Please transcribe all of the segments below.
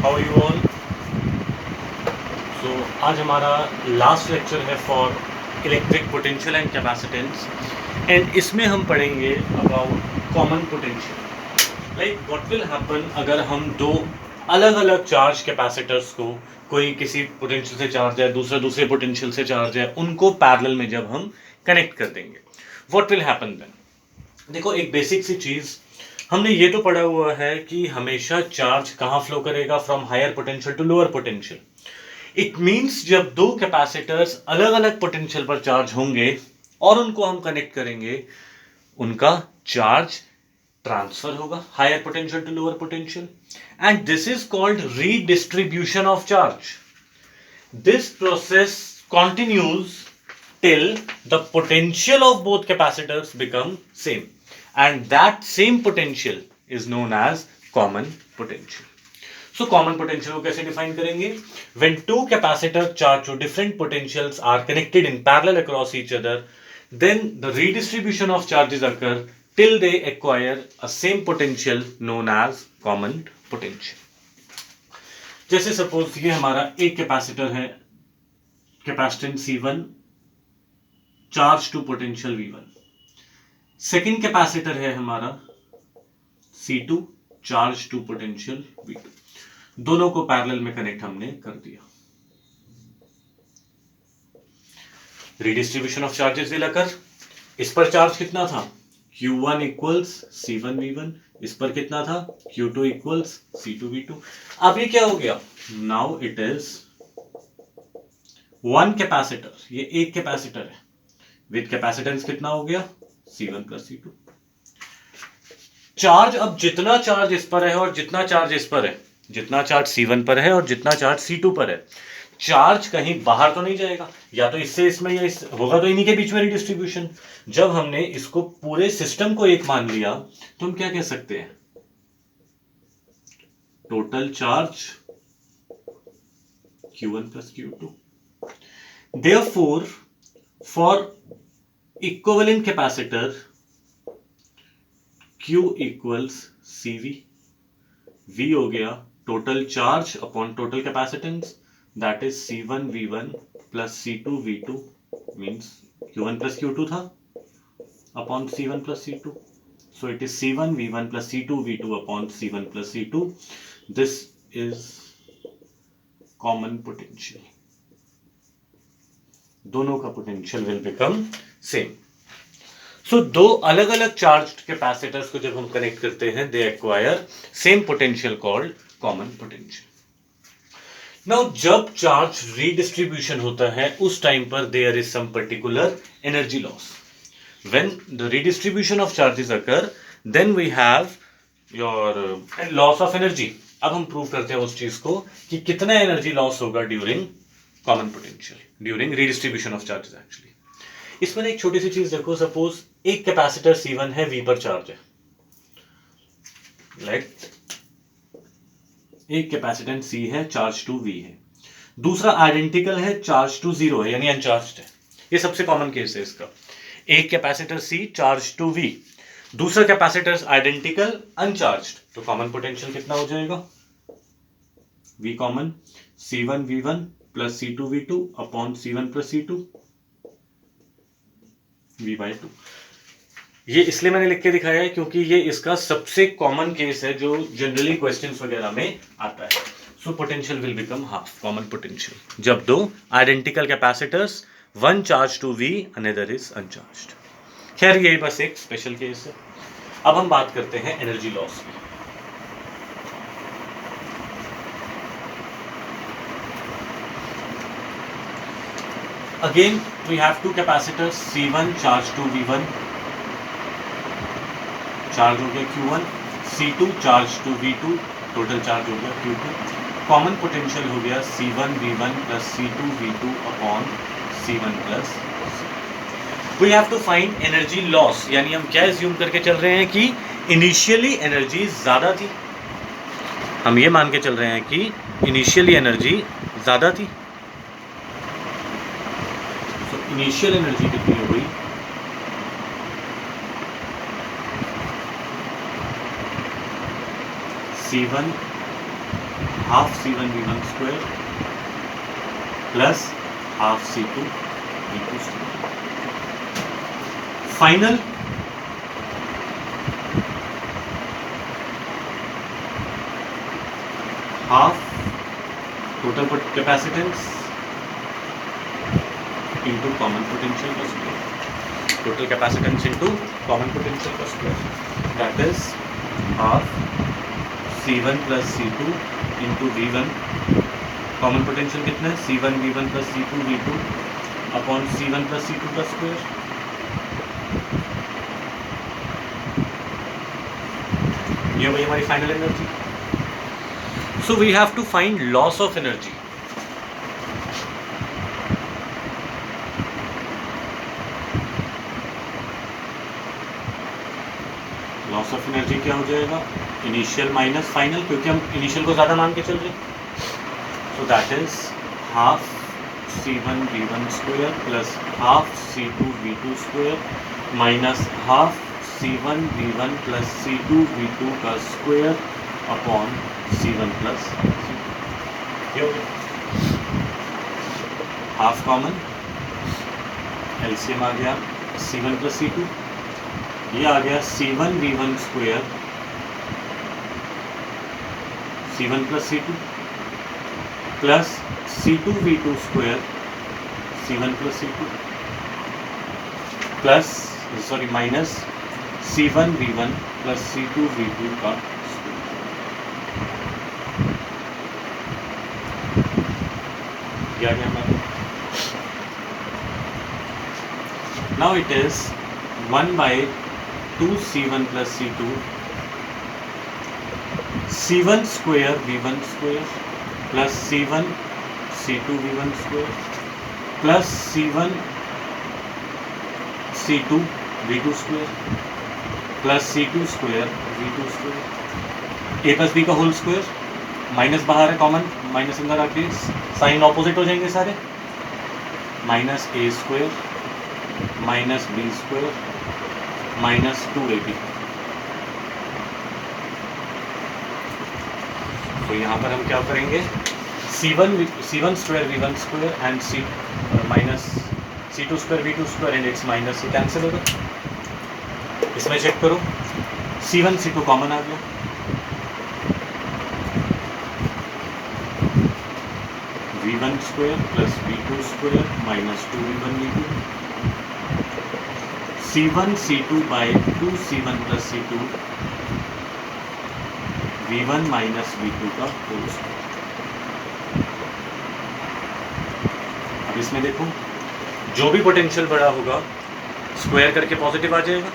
How you all. सो आज हमारा last lecture है for electric potential and capacitance, and इसमें हम पढ़ेंगे about common potential. Like what will happen अगर हम दो अलग अलग चार्ज कैपेसिटर्स को, कोई किसी पोटेंशियल से चार्ज है, दूसरा दूसरे पोटेंशियल से चार्ज है, उनको पैरेलल में जब हम कनेक्ट कर देंगे, व्हाट विल हैपन देन। देखो, एक बेसिक सी चीज हमने ये तो पढ़ा हुआ है कि हमेशा चार्ज कहां फ्लो करेगा, from higher potential to lower potential. It means जब दो कैपेसिटर्स अलग अलग पोटेंशियल पर चार्ज होंगे और उनको हम कनेक्ट करेंगे, उनका चार्ज ट्रांसफर होगा higher potential to lower potential, and this is called redistribution of charge. This process continues till the potential of both capacitors become same, and that same potential is known as common potential. So common potential को कैसे define करेंगे? When two capacitor charged to different potentials are connected in parallel across each other, then the redistribution of charges occur till they acquire a same potential known as common potential. जैसे suppose ये हमारा एक capacitor है, capacitance C1 charge to potential V1। Second capacitor है हमारा C2 charge to potential V2। दोनों को parallel में कनेक्ट हमने कर दिया। Redistribution of charges will occur. इस पर चार्ज कितना था? Q1 equals C1 V1। इस पर कितना था? Q2 equals C2 V2। अब ये क्या हो गया? Now it is one capacitor, ये एक कैपेसिटर है, विद कैपेसिटेंस कितना हो गया? C1 plus C2। चार्ज, अब जितना चार्ज इस पर है और जितना चार्ज इस पर है, जितना चार्ज C1 पर है और जितना चार्ज C2 पर है, चार्ज कहीं बाहर तो नहीं जाएगा, या तो इससे इसमें या इस होगा, तो इन्हीं के बीच में रिडिस्ट्रीब्यूशन। जब हमने इसको पूरे सिस्टम को एक मान लिया तो हम क्या कह सकते हैं? Total charge Q1 plus Q2। Therefore, for equivalent capacitor, Q equals CV। V हो गया total charge upon total capacitance, that is C1 V1 plus C2 V2 means Q1 plus Q2 था upon C1 plus C2, so it is C1 V1 plus C2 V2 upon C1 plus C2। This is common potential. दोनों का potential will become same. सो दो अलग अलग charged capacitors को जब हम connect करते हैं, they acquire same potential called common potential. Now जब चार्ज रीडिस्ट्रीब्यूशन होता है, उस टाइम पर there is some particular energy loss. When the redistribution of charges occur, then we have your loss of energy. अब हम prove करते हैं उस चीज को कि कितना एनर्जी लॉस होगा during common potential, during redistribution of charges. Actually इसमें एक छोटी सी चीज देखो, सपोज एक कैपेसिटर C1 है, V पर चार्ज है, लाइक एक कैपेसिटेंस C है, चार्ज टू V है, दूसरा आइडेंटिकल है, चार्ज टू 0 है, यानी अनचार्ज्ड है। ये सबसे कॉमन केस है इसका। एक capacitor C charge to V, दूसरा कैपेसिटर आइडेंटिकल अनचार्ज्ड, तो कॉमन पोटेंशियल कितना हो जाएगा? V common C1 V1 plus C2 V2 upon C1 plus C2 V/2। ये इसलिए मैंने लिख के दिखाया है क्योंकि ये इसका सबसे कॉमन केस है जो जनरली क्वेश्चंस वगैरह में आता है। So potential will become half common potential जब दो identical capacitors, one charge to V, another is uncharged. खैर ये बस एक स्पेशल केस है। अब हम बात करते हैं एनर्जी लॉस की। Again we have two capacitors C1 charge to V1, charge हो गया Q1, C2 charge to V2, total charge हो गया Q2। कॉमन पोटेंशियल हो गया C1 V1 plus C2 V2 upon C1 plus. We have to find energy loss, यानी हम क्या assume करके चल रहे हैं कि इनिशियली एनर्जी ज्यादा थी। हम ये मान के चल रहे हैं कि इनिशियली एनर्जी ज्यादा थी। तो इनिशियल एनर्जी कितनी हो गई? C1 half C1V1 square plus half C2V2 square. Final half total capacitance into common potential का square, total capacitance into common potential का square, that is half C1 plus C2 into V1, common potential कितना है C1V1 plus C2V2 upon C1 plus C2 का square. ये वही हमारी final energy. So we have to find loss of energy. Loss of energy क्या हो जाएगा, initial minus final, क्योंकि हम इनिशियल को ज़्यादा मान के चल रहे हैं। So that is half C1V1 square plus half C2V2 square minus half C1V1 plus C2V2 का square upon C1 plus C2। Half common, LCM आ गया C1 प्लस C2, ये आ गया C1V1 square C1 plus C2 plus C2V2 square C1 plus C2 plus minus C1V1 plus C2V2 का square. क्या गया हमारा, now it is 1/2C1 plus C2 C1 square V1 square plus C1 C2 V1 square plus C1 C2 V2 square plus C2 square V2 square, a plus b का whole square, minus बाहर है common, minus अंदर आके sign opposite हो जाएंगे सारे, minus a square minus b square minus 2ab। तो यहाँ पर हम क्या करेंगे, C1 square V1 square and minus C2 square V2 square and it's minus, ये कैंसिल होगा। इसमें चेक करो, C1 C2 कॉमन आ गया, V1 square plus V2 square minus 2V1 V2, C1 C2 by 2C1 plus C2 V1 minus V2 का whole square. अब इसमें देखो, जो भी पोटेंशियल बड़ा होगा स्क्वायर करके पॉजिटिव आ जाएगा।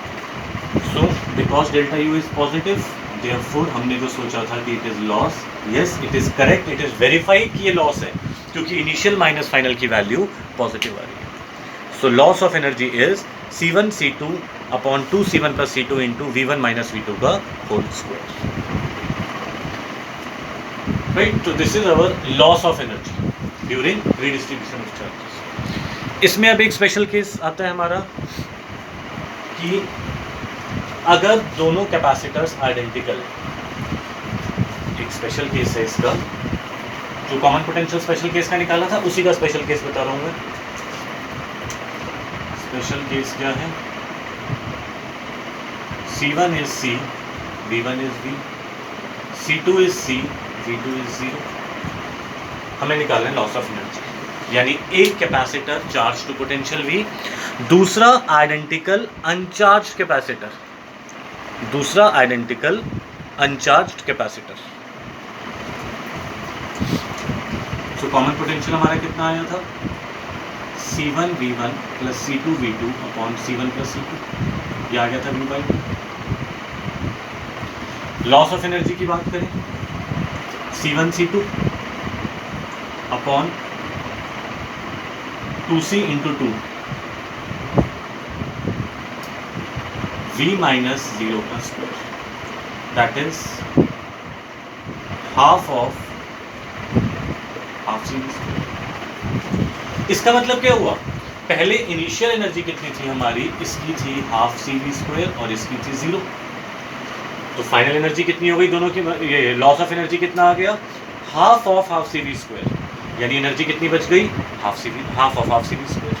So because delta U is positive, therefore हमने जो सोचा था कि it is loss, yes it is correct, it is verified कि ये लॉस है, क्योंकि इनिशियल माइनस फाइनल की वैल्यू पॉजिटिव आ रही है। So loss of energy is C1 C2 upon 2C1 plus C2 into V1 minus V2 का whole square. Right, तो this is our loss of energy during redistribution of charges. इसमें अब एक special case आता है हमारा कि अगर दोनों कैपेसिटर्स आइडेंटिकल, एक स्पेशल केस है इसका, जो कॉमन पोटेंशियल स्पेशल केस का निकाला था उसी का स्पेशल केस बता रहा हूँ मैं। स्पेशल केस क्या है, C1 is C, V1 is V, C2 is C, V2 is 0। हमें निकालना है लॉस ऑफ एनर्जी, यानी एक capacitor charge to potential V, दूसरा आइडेंटिकल अनचार्ज्ड कैपेसिटर, दूसरा identical uncharged capacitor. So common potential हमारा कितना आया था, C1V1 plus C2V2 upon C1 plus C2, ये आ गया था V/2। लॉस ऑफ एनर्जी की बात करें, C1 C2 upon 2C into 2 V minus 0 का square, that is half of half C square. इसका मतलब क्या हुआ, पहले इनिशियल एनर्जी कितनी थी हमारी, इसकी थी हाफ CV स्क्वायर और इसकी थी 0। तो फाइनल एनर्जी कितनी हो गई दोनों की, ये लॉस ऑफ एनर्जी कितना आ गया, half of half C V square, यानी एनर्जी कितनी बच गई, half of half C V square.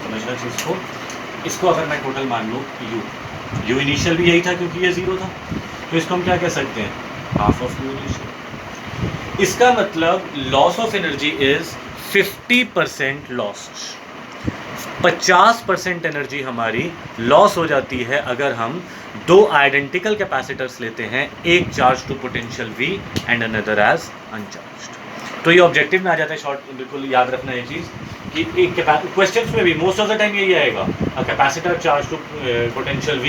समझना चीज़ को। इसको अगर मैं टोटल मान लूँ यू इनिशियल भी यही था क्योंकि ये ज़ीरो था, तो इसको हम क्या कह सकते हैं, हाफ ऑफ यू इनिशियल। इसका मतलब loss of energy is 50% lost. 50% energy हमारी लॉस हो जाती है अगर हम दो आइडेंटिकल कैपेसिटर्स लेते हैं, एक charge to potential V and another as uncharged. तो ये ऑब्जेक्टिव में आ जाता है शॉर्ट, बिल्कुल याद रखना ये चीज़ कि एक क्वेश्चंस में भी मोस्ट ऑफ द टाइम यही आएगा, a capacitor charge to potential V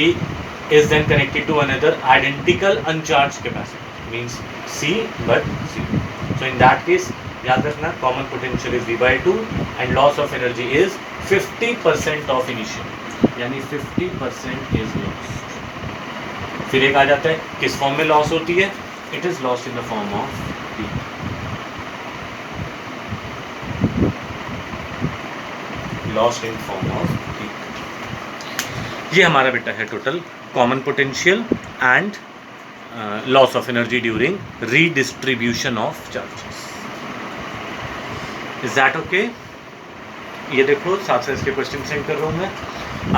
is then connected to another identical uncharged capacitor, means C but C. So in that case याद रखना common potential is V/2 and loss of energy is 50% of initial, यानी 50% is lost। फिर एक आ जाता है किस form में loss होती है, it is lost in the form of heat, lost in form of heat। ये हमारा बेटा है total common potential and loss of energy during redistribution of charges. Is that okay? ये देखो साथ से इसके क्वेश्चन सेंड कर रहा हूँ मैं।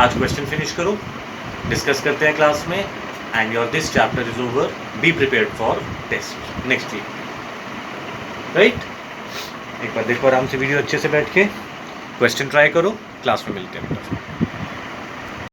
आज क्वेश्चन फिनिश करो, डिस्कस करते हैं क्लास में, and your this chapter is over. Be prepared for test next week, right? एक बार देखो आराम से वीडियो अच्छे से बैठ के, क्वेश्चन ट्राई करो, क्लास में मिलते हैं बेटा।